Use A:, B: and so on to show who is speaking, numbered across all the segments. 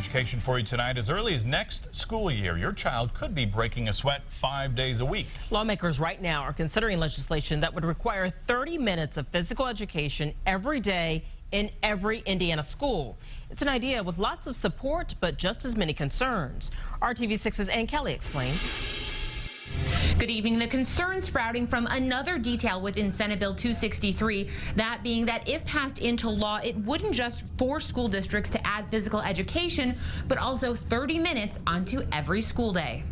A: education for you tonight. As early as next school year, your child could be breaking a sweat 5 days a week.
B: Lawmakers right now are considering legislation that would require 30 minutes of physical education every day in every Indiana school. It's an idea with lots of support, but just as many concerns. RTV6's Ann Kelly explains.
C: Good evening. The concern sprouting from another detail within Senate Bill 263, that being that if passed into law, it wouldn't just force school districts to add physical education, but also 30 minutes onto every school day.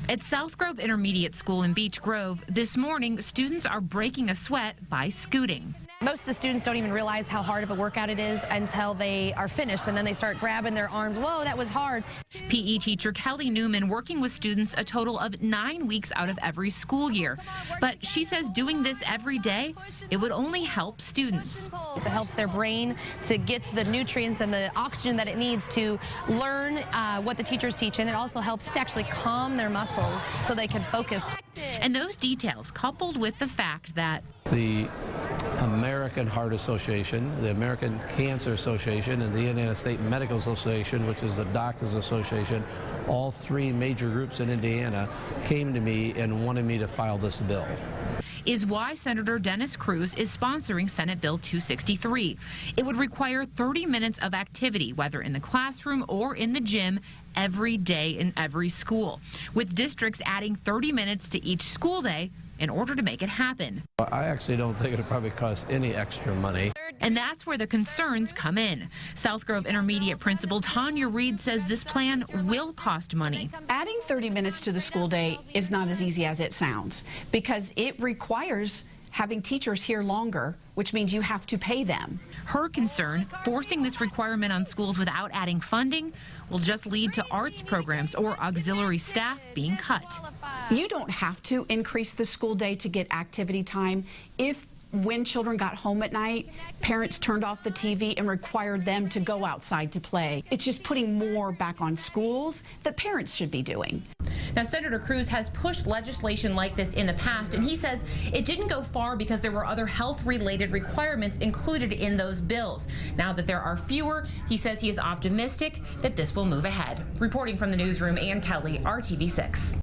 C: At South Grove Intermediate School in Beech Grove, this morning, students are breaking a sweat by scooting.
D: Most of the students don't even realize how hard of a workout it is until they are finished, and then they start grabbing their arms. Whoa, that was hard.
C: PE teacher Kelly Newman working with students a total of 9 weeks out of every school year. But she says doing this every day, it would only help students.
D: It helps their brain to get the nutrients and the oxygen that it needs to learn what the teacher's teaching. It also helps to actually calm their muscles so they can focus.
C: And those details, coupled with the fact that
E: the American Heart Association, the American Cancer Association, and the Indiana State Medical Association, which is the Doctors Association, all three major groups in Indiana came to me and wanted me to file this bill.
C: Is why Senator Dennis Cruz is sponsoring Senate Bill 263. It would require 30 minutes of activity, whether in the classroom or in the gym, every day in every school, with districts adding 30 minutes to each school day in order to make it happen.
E: I actually don't think it'll probably cost any extra money.
C: And that's where the concerns come in. South Grove Intermediate Principal Tanya Reed says this plan will cost money.
F: Adding 30 minutes to the school day is not as easy as it sounds, because it requires having teachers here longer, which means you have to pay them.
C: Her concern, forcing this requirement on schools without adding funding, will just lead to arts programs or auxiliary staff being cut.
F: You don't have to increase the school day to get activity time if when children got home at night, parents turned off the TV and required them to go outside to play. It's just putting more back on schools that parents should be doing.
C: Now, Senator Cruz has pushed legislation like this in the past, and he says it didn't go far because there were other health-related requirements included in those bills. Now that there are fewer, he says he is optimistic that this will move ahead. Reporting from the newsroom, Ann Kelly, RTV6.